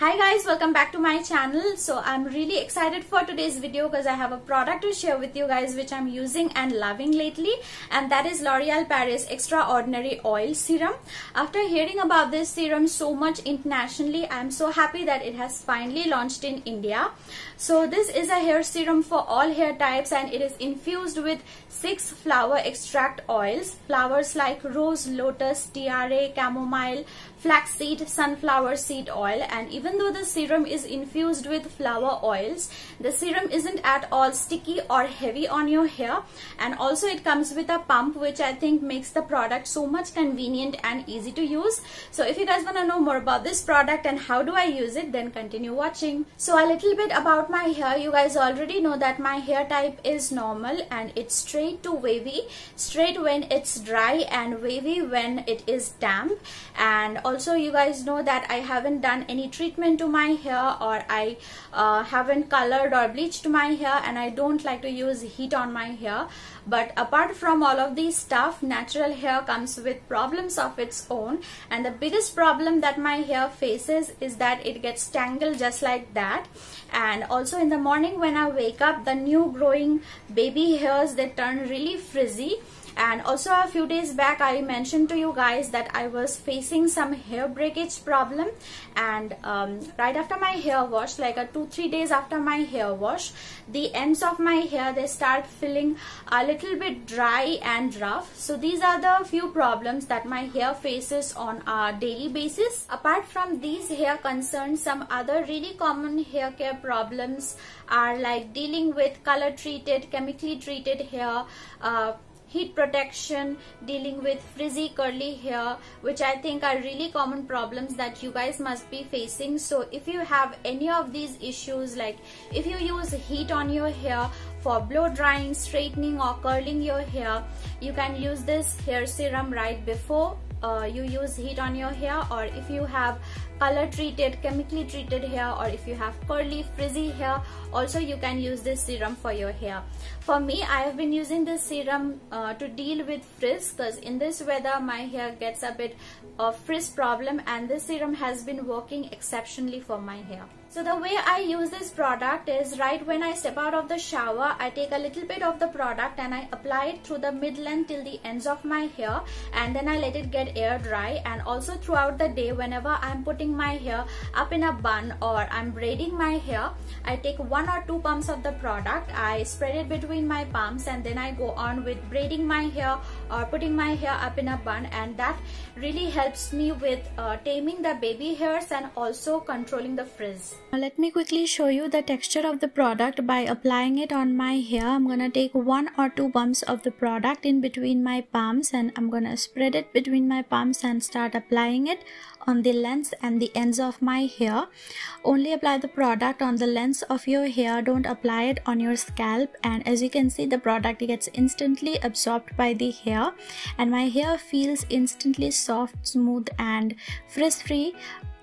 Hi guys, welcome back to my channel. So I'm really excited for today's video because I have a product to share with you guys which I'm using and loving lately, and that is L'Oreal Paris Extraordinary Oil Serum. After hearing about this serum so much internationally, I'm so happy that it has finally launched in India. So this is a hair serum for all hair types and it is infused with 6 flower extract oils. Flowers like rose, lotus, tiare, chamomile, flaxseed, sunflower seed oil. And even though the serum is infused with flower oils, the serum isn't at all sticky or heavy on your hair, and also it comes with a pump, which I think makes the product so much convenient and easy to use. So if you guys want to know more about this product and how do I use it, then continue watching. So a little bit about my hair. You guys already know that my hair type is normal and it's straight to wavy. Straight when it's dry and wavy when it is damp. And also you guys know that I haven't done any treatment to my hair, or I haven't colored or bleached my hair, and I don't like to use heat on my hair. But apart from all of these stuff, natural hair comes with problems of its own, and the biggest problem that my hair faces is that it gets tangled just like that. And also in the morning when I wake up, the new growing baby hairs, they turn really frizzy. And also a few days back I mentioned to you guys that I was facing some hair breakage problem, and right after my hair wash, like 2-3 days after my hair wash, the ends of my hair, they start feeling a little bit dry and rough. So these are the few problems that my hair faces on a daily basis. Apart from these hair concerns, some other really common hair care problems are like dealing with color treated, chemically treated hair, heat protection, dealing with frizzy curly hair, which I think are really common problems that you guys must be facing. So if you have any of these issues, like if you use heat on your hair for blow drying, straightening or curling your hair, you can use this hair serum right before you use heat on your hair. Or if you have color treated, chemically treated hair, or if you have curly frizzy hair, also you can use this serum for your hair. For me, I have been using this serum to deal with frizz, because in this weather my hair gets a bit of frizz problem, and this serum has been working exceptionally for my hair. So the way I use this product is right when I step out of the shower, I take a little bit of the product and I apply it through the mid-length till the ends of my hair, and then I let it get air dry. And also throughout the day, whenever I'm putting my hair up in a bun or I'm braiding my hair, I take 1 or 2 pumps of the product, I spread it between my palms, and then I go on with braiding my hair or putting my hair up in a bun, and that really helps me with taming the baby hairs and also controlling the frizz. Now let me quickly show you the texture of the product by applying it on my hair. I'm gonna take 1 or 2 bumps of the product in between my palms, and I'm gonna spread it between my palms and start applying it on the lengths and the ends of my hair. Only apply the product on the lengths of your hair, don't apply it on your scalp. And as you can see, the product gets instantly absorbed by the hair, and my hair feels instantly soft, smooth and frizz free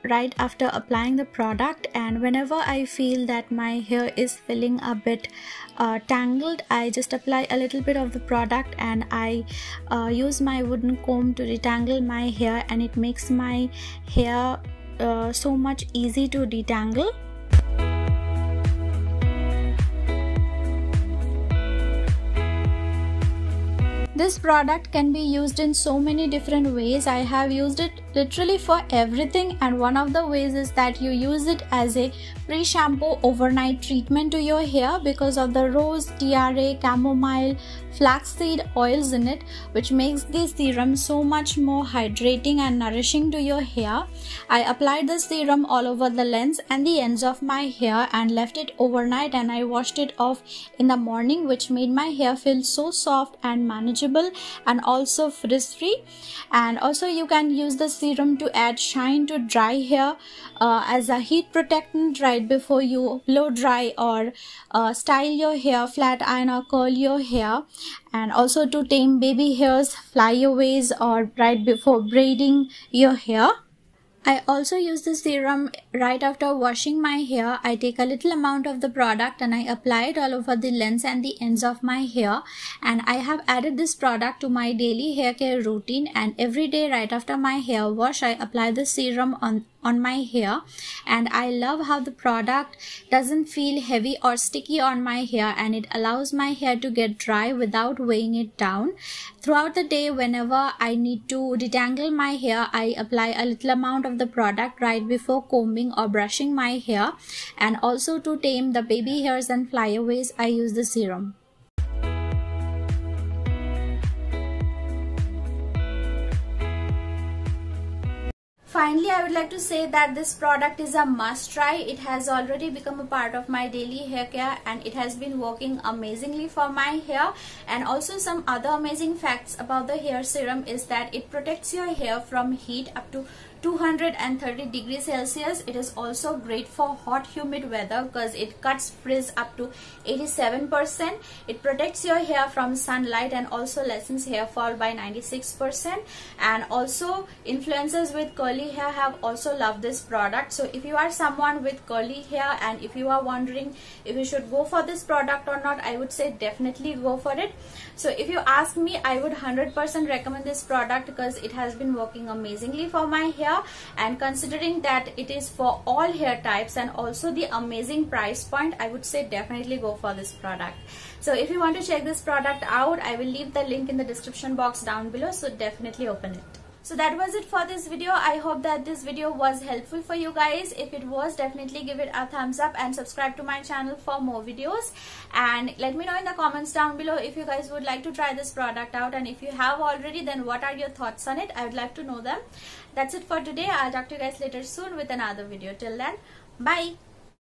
right after applying the product. And whenever I feel that my hair is feeling a bit tangled, I just apply a little bit of the product and I use my wooden comb to detangle my hair, and it makes my hair so much easy to detangle. This product can be used in so many different ways. I have used it literally for everything, and one of the ways is that you use it as a pre-shampoo overnight treatment to your hair because of the rose, tiare, chamomile, flaxseed oils in it, which makes the serum so much more hydrating and nourishing to your hair. I applied the serum all over the lengths and the ends of my hair and left it overnight, and I washed it off in the morning, which made my hair feel so soft and manageable and also frizz free. And also you can use the serum to add shine to dry hair as a heat protectant right before you blow dry or style your hair, flat iron or curl your hair, and also to tame baby hairs, flyaways, or right before braiding your hair. I also use the serum right after washing my hair. I take a little amount of the product and I apply it all over the lengths and the ends of my hair, and I have added this product to my daily hair care routine, and every day right after my hair wash I apply the serum on on my hair, and I love how the product doesn't feel heavy or sticky on my hair, and it allows my hair to get dry without weighing it down. Throughout the day, whenever I need to detangle my hair, I apply a little amount of the product right before combing or brushing my hair, and also to tame the baby hairs and flyaways, I use the serum. Finally, I would like to say that this product is a must try. It has already become a part of my daily hair care, and it has been working amazingly for my hair. And also, some other amazing facts about the hair serum is that it protects your hair from heat up to 230 degrees Celsius. It is also great for hot humid weather because it cuts frizz up to 87%. It protects your hair from sunlight and also lessens hair fall by 96%. And also, influencers with curly hair have also loved this product. So if you are someone with curly hair and if you are wondering if you should go for this product or not, I would say definitely go for it. So if you ask me, I would 100% recommend this product because it has been working amazingly for my hair. And considering that it is for all hair types and also the amazing price point, I would say definitely go for this product. So if you want to check this product out, I will leave the link in the description box down below, so definitely open it. So that was it for this video. I hope that this video was helpful for you guys. If it was, definitely give it a thumbs up and subscribe to my channel for more videos. And let me know in the comments down below if you guys would like to try this product out, and if you have already, then what are your thoughts on it? I would like to know them. That's it for today. I'll talk to you guys later soon with another video. Till then, bye.